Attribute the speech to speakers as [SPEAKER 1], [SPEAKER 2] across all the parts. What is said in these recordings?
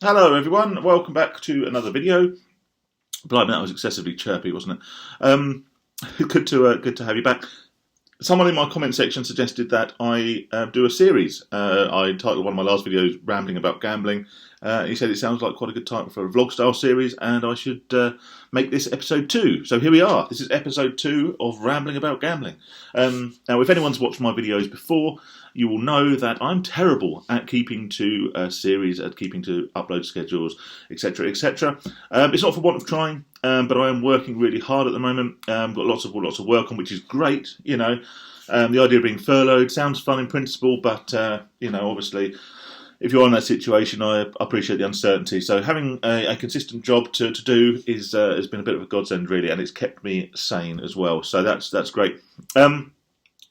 [SPEAKER 1] Hello everyone, welcome back to another video. Blimey, that was excessively chirpy, wasn't it? Good to have you back. Someone in my comment section suggested that I do a series. I titled one of my last videos "Rambling About Gambling." He said it sounds like quite a good title for a vlog-style series, and I should make this episode 2. So here we are. This is episode 2 of Rambling About Gambling. Now, if anyone's watched my videos before, you will know that I'm terrible at keeping to a series, at keeping to upload schedules, etc., etc. It's not for want of trying, but I am working really hard at the moment. Got lots of work on, which is great. You know, the idea of being furloughed sounds fun in principle, but you know, obviously, if you're in that situation, I appreciate the uncertainty. So having a consistent job to do is has been a bit of a godsend, really, and it's kept me sane as well. So that's great.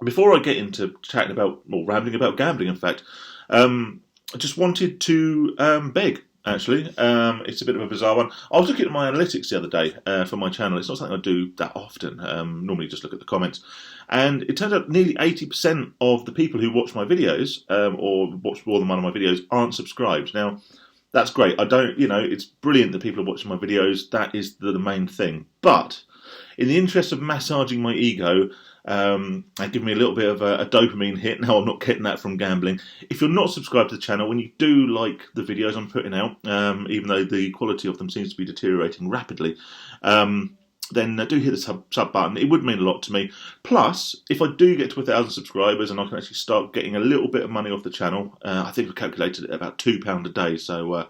[SPEAKER 1] Before I get into chatting about, or rambling about gambling, in fact, I just wanted to beg, actually. It's a bit of a bizarre one. I was looking at my analytics the other day for my channel. It's not something I do that often. Normally just look at the comments. And it turns out nearly 80% of the people who watch my videos, or watch more than one of my videos, aren't subscribed. Now, that's great. I don't, you know, it's brilliant that people are watching my videos. That is the main thing. But in the interest of massaging my ego, and give me a little bit of a dopamine hit. Now, I'm not getting that from gambling. If you're not subscribed to the channel, when you do like the videos I'm putting out, even though the quality of them seems to be deteriorating rapidly, then do hit the sub button. It would mean a lot to me. Plus, if I do get to 1,000 subscribers and I can actually start getting a little bit of money off the channel, I think I calculated it at about £2 a day, so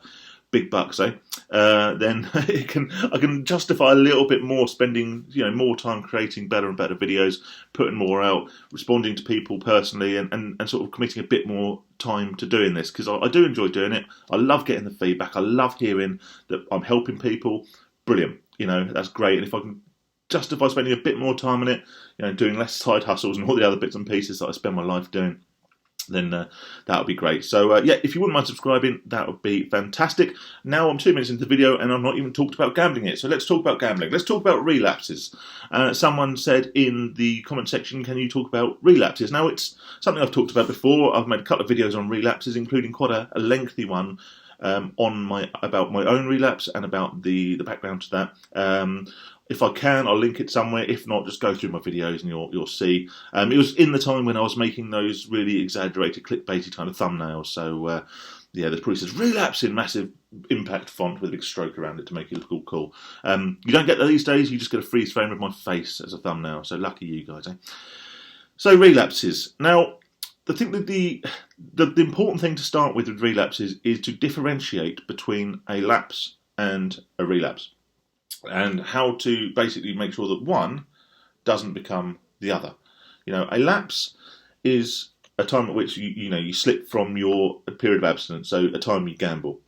[SPEAKER 1] big bucks, eh? Then I can justify a little bit more spending, you know, more time creating better and better videos, putting more out, responding to people personally, and sort of committing a bit more time to doing this, because I do enjoy doing it. I love getting the feedback. I love hearing that I'm helping people. Brilliant. You know, that's great. And if I can justify spending a bit more time on it, you know, doing less side hustles and all the other bits and pieces that I spend my life doing, then that would be great. So yeah, if you wouldn't mind subscribing, that would be fantastic. Now I'm 2 minutes into the video and I've not even talked about gambling yet. So let's talk about gambling. Let's talk about relapses. Someone said in the comment section, can you talk about relapses? Now, it's something I've talked about before. I've made a couple of videos on relapses, including quite a lengthy one about my own relapse and about the background to that. If I can, I'll link it somewhere. If not, just go through my videos and you'll see. It was in the time when I was making those really exaggerated, clickbaity kind of thumbnails. So yeah, there's probably says relapse in massive impact font with a big stroke around it to make it look all cool. You don't get that these days. You just get a freeze frame of my face as a thumbnail. So lucky you guys, eh? So relapses. Now, I think that the important thing to start with relapses is to differentiate between a lapse and a relapse, and how to basically make sure that one doesn't become the other. You know, a lapse is a time at which you slip from your period of abstinence, so a time you gamble.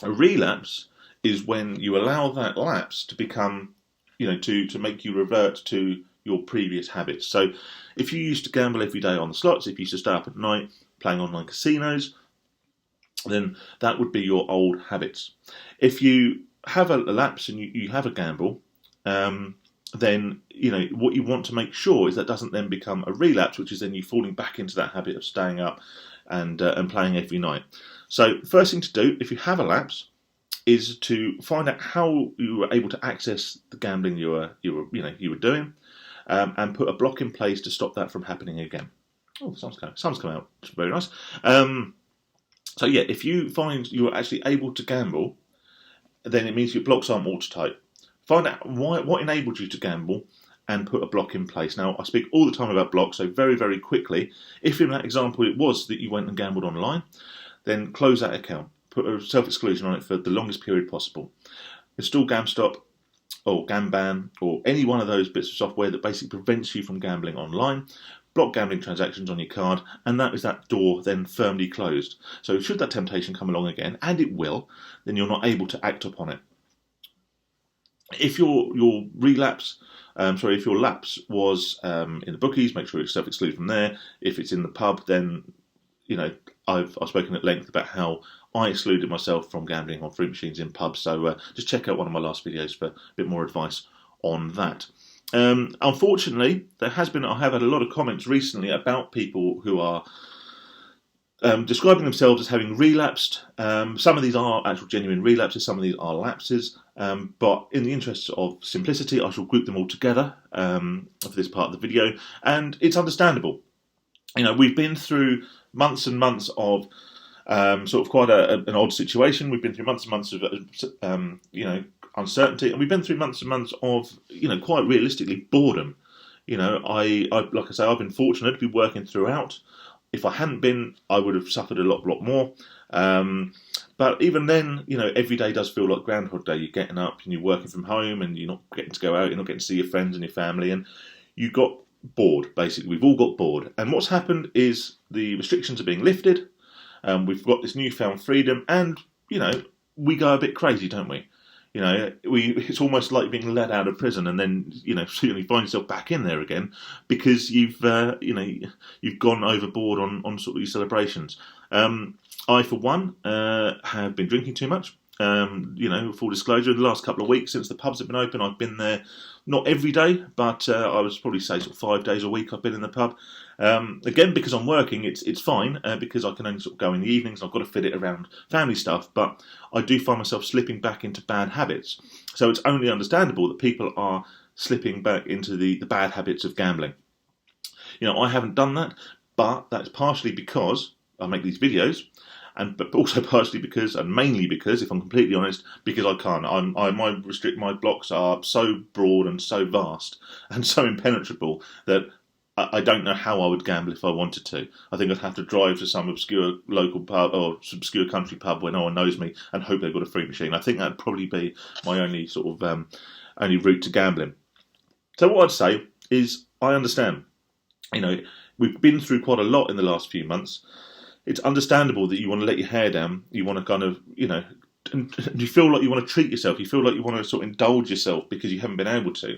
[SPEAKER 1] A relapse is when you allow that lapse to become, to make you revert to your previous habits. So if you used to gamble every day on the slots, if you used to stay up at night playing online casinos, then that would be your old habits. If you have a lapse and you have a gamble, then what you want to make sure is that doesn't then become a relapse, which is then you falling back into that habit of staying up and playing every night. So first thing to do, if you have a lapse, is to find out how you were able to access the gambling you were doing, and put a block in place to stop that from happening again. Oh, the sun's come out. It's very nice. So yeah, if you find you're actually able to gamble, then it means your blocks aren't watertight. Find out what enabled you to gamble and put a block in place. Now, I speak all the time about blocks, so very, very quickly, if in that example it was that you went and gambled online, then close that account. Put a self-exclusion on it for the longest period possible. Install GamStop or GamBan or any one of those bits of software that basically prevents you from gambling online. Block gambling transactions on your card, and that is that door then firmly closed. So should that temptation come along again, and it will, then you're not able to act upon it. If your lapse was in the bookies, make sure it's self-excluded from there. If it's in the pub, then I've spoken at length about how I excluded myself from gambling on fruit machines in pubs. So just check out one of my last videos for a bit more advice on that. Unfortunately, I have had a lot of comments recently about people who are describing themselves as having relapsed. Some of these are actual genuine relapses, some of these are lapses, but in the interests of simplicity, I shall group them all together for this part of the video, and it's understandable. We've been through months and months of sort of quite an odd situation. We've been through months and months of uncertainty, and we've been through months and months of quite realistically boredom. I like I say, I've been fortunate to be working throughout. If I hadn't been, I would have suffered a lot more. But even then, every day does feel like Groundhog Day. You're getting up and you're working from home, and you're not getting to go out. You're not getting to see your friends and your family, and you got bored. Basically, we've all got bored. And what's happened is the restrictions are being lifted. We've got this newfound freedom, and we go a bit crazy, don't we? It's almost like being let out of prison, and then suddenly find yourself back in there again because you've gone overboard on sort of these celebrations. I, for one, have been drinking too much. Full disclosure, the last couple of weeks since the pubs have been open, I've been there not every day, but I would probably say sort of 5 days a week I've been in the pub. Again, because I'm working, it's fine, because I can only sort of go in the evenings, and I've got to fit it around family stuff, but I do find myself slipping back into bad habits. So it's only understandable that people are slipping back into the bad habits of gambling. I haven't done that, but that's partially because I make these videos, but also partially because, and mainly because, if I'm completely honest, because I can't. My blocks are so broad and so vast and so impenetrable that I don't know how I would gamble if I wanted to. I think I'd have to drive to some obscure local pub or some obscure country pub where no one knows me and hope they've got a free machine. I think that'd probably be my only sort of only route to gambling. So what I'd say is, I understand. We've been through quite a lot in the last few months. It's understandable that you want to let your hair down. You want to kind of, and you feel like you want to treat yourself. You feel like you want to sort of indulge yourself because you haven't been able to.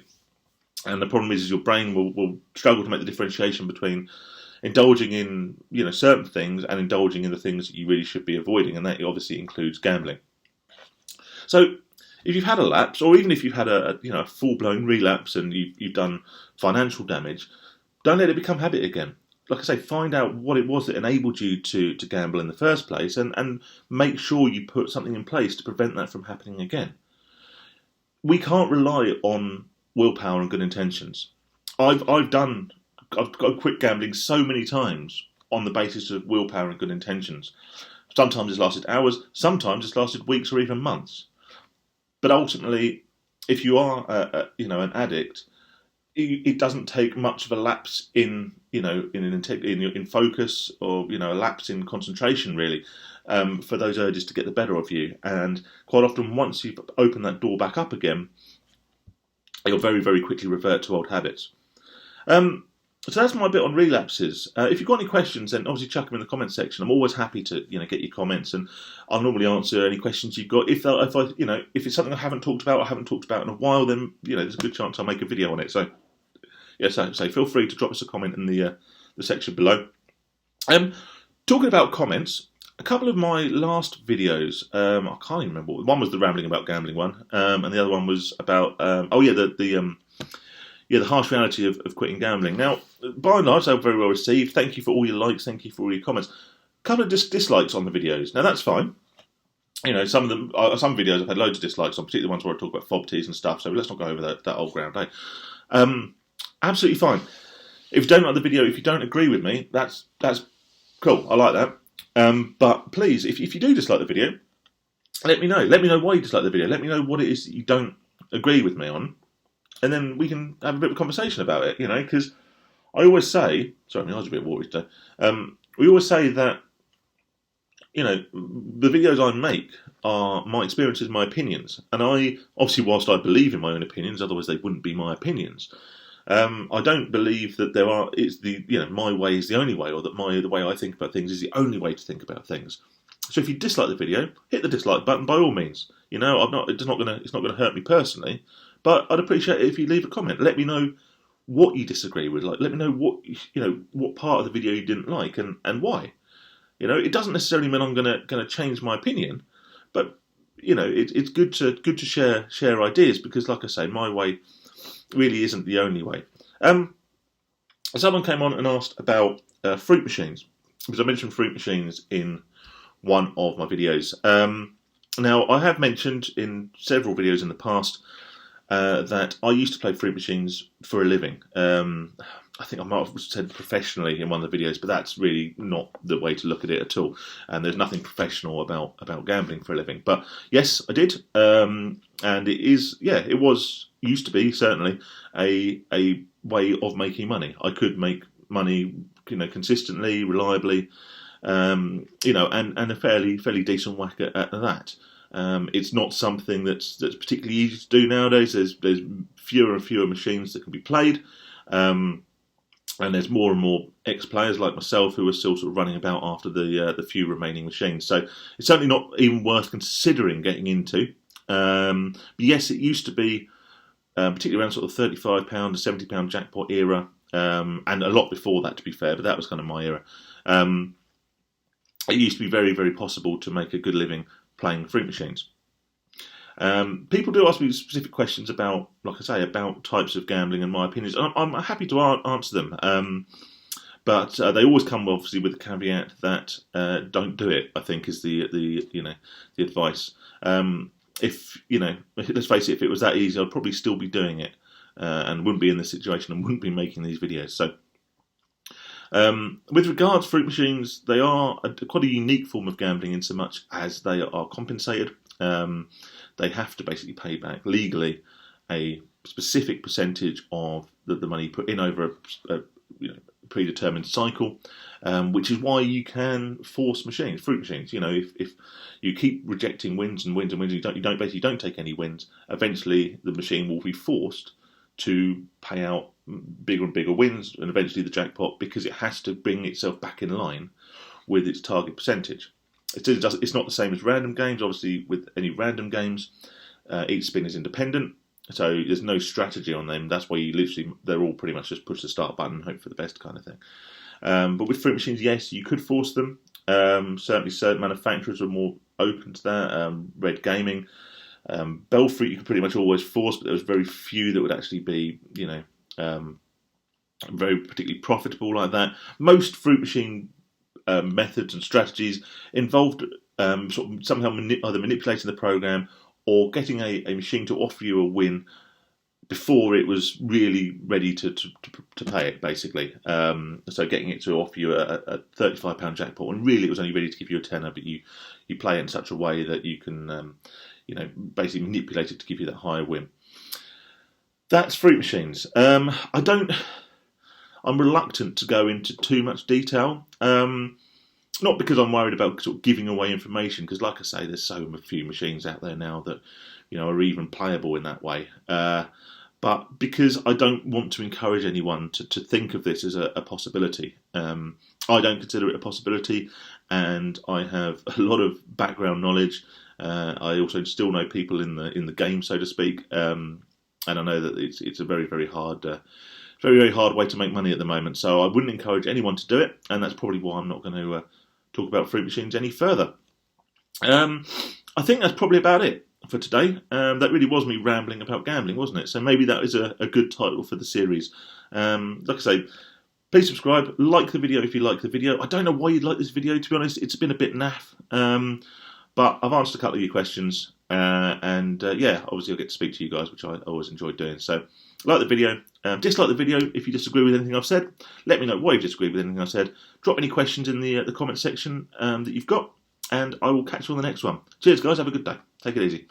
[SPEAKER 1] And the problem is your brain will struggle to make the differentiation between indulging in certain things and indulging in the things that you really should be avoiding, and that obviously includes gambling. So if you've had a lapse, or even if you've had a full-blown relapse and you've done financial damage, don't let it become habit again. Like I say, find out what it was that enabled you to gamble in the first place, and make sure you put something in place to prevent that from happening again. We can't rely on willpower and good intentions. I've quit gambling so many times on the basis of willpower and good intentions. Sometimes it's lasted hours, sometimes it's lasted weeks or even months. But ultimately, if you are an addict, it doesn't take much of a lapse in focus, or a lapse in concentration really, for those urges to get the better of you. And quite often, once you've opened that door back up again, you'll very, very quickly revert to old habits. So that's my bit on relapses. If you've got any questions, then obviously chuck them in the comments section. I'm always happy to get your comments, and I'll normally answer any questions you've got. If it's something I haven't talked about in a while, then there's a good chance I'll make a video on it. So so feel free to drop us a comment in the section below. Talking about comments, a couple of my last videos, I can't even remember. One was the rambling about gambling one, and the other one was about the harsh reality of quitting gambling. Now, by and large, they were very well received. Thank you for all your likes. Thank you for all your comments. A couple of dislikes on the videos. Now, that's fine. Some of them, some videos I've had loads of dislikes on, particularly the ones where I talk about fob teas and stuff. So let's not go over that old ground, absolutely fine. If you don't like the video, if you don't agree with me, that's cool. I like that. But please, if you do dislike the video, let me know. Let me know why you dislike the video. Let me know what it is that you don't agree with me on. And then we can have a bit of a conversation about it, because I always say, sorry, my eyes are a bit watery today. We always say that, the videos I make are my experiences, my opinions. And obviously, whilst I believe in my own opinions, otherwise they wouldn't be my opinions. I don't believe that my way is the only way, or that the way I think about things is the only way to think about things. So if you dislike the video, hit the dislike button by all means. It's not going to hurt me personally. But I'd appreciate it if you leave a comment. Let me know what you disagree with. Let me know what part of the video you didn't like and why. It doesn't necessarily mean I'm gonna change my opinion, but it's good to share ideas, because, like I say, my way really isn't the only way. Someone came on and asked about fruit machines. because I mentioned fruit machines in one of my videos. Now, I have mentioned in several videos in the past that I used to play fruit machines for a living. I think I might have said professionally in one of the videos, but that's really not the way to look at it at all. And there's nothing professional about gambling for a living. But yes, I did, and it is, yeah, it used to be certainly a way of making money. I could make money, consistently, reliably, and a fairly decent whack at that. It's not something that's particularly easy to do nowadays. There's fewer and fewer machines that can be played, and there's more and more ex-players like myself who are still sort of running about after the few remaining machines. So it's certainly not even worth considering getting into. But yes, it used to be, particularly around sort of £35 to £70 jackpot era, and a lot before that, to be fair. But that was kind of my era. It used to be very, very possible to make a good living playing fruit machines. People do ask me specific questions about, like I say, about types of gambling and my opinions. I'm happy to answer them, but they always come obviously with the caveat that don't do it. I think is the advice. If let's face it, if it was that easy, I'd probably still be doing it and wouldn't be in this situation and wouldn't be making these videos. So. With regards to fruit machines, they are quite a unique form of gambling in so much as they are compensated. They have to basically pay back legally a specific percentage of the money put in over a predetermined cycle, which is why you can force fruit machines. If you keep rejecting wins and wins and wins, you don't take any wins. Eventually, the machine will be forced to pay out bigger and bigger wins, and eventually the jackpot, because it has to bring itself back in line with its target percentage. It's not the same as random games. Obviously, with any random games, each spin is independent, so there's no strategy on them. That's why they're all pretty much just push the start button and hope for the best kind of thing. But with fruit machines, yes, you could force them. Certainly, certain manufacturers are more open to that. Red Gaming, Belfruit, you could pretty much always force, but there was very few that would actually be, very particularly profitable like that. Most fruit machine methods and strategies involved sort of somehow either manipulating the program or getting a machine to offer you a win before it was really ready to pay it, basically. So getting it to offer you a £35 jackpot, and really it was only ready to give you a tenner, but you play it in such a way that you can basically manipulate it to give you that higher win. That's fruit machines. I'm reluctant to go into too much detail. Not because I'm worried about sort of giving away information, because like I say, there's so few machines out there now that are even playable in that way. But because I don't want to encourage anyone to think of this as a possibility. I don't consider it a possibility, and I have a lot of background knowledge. I also still know people in the game, so to speak, and I know that it's a very, very hard way to make money at the moment. So I wouldn't encourage anyone to do it, and that's probably why I'm not going to talk about fruit machines any further. I think that's probably about it for today. That really was me rambling about gambling, wasn't it? So maybe that is a good title for the series. Like I say, please subscribe, like the video if you like the video. I don't know why you'd like this video, to be honest. It's been a bit naff. But I've answered a couple of your questions, and obviously I'll get to speak to you guys, which I always enjoy doing. So, like the video, dislike the video if you disagree with anything I've said. Let me know why you disagree with anything I've said. Drop any questions in the comment section that you've got, and I will catch you on the next one. Cheers, guys. Have a good day. Take it easy.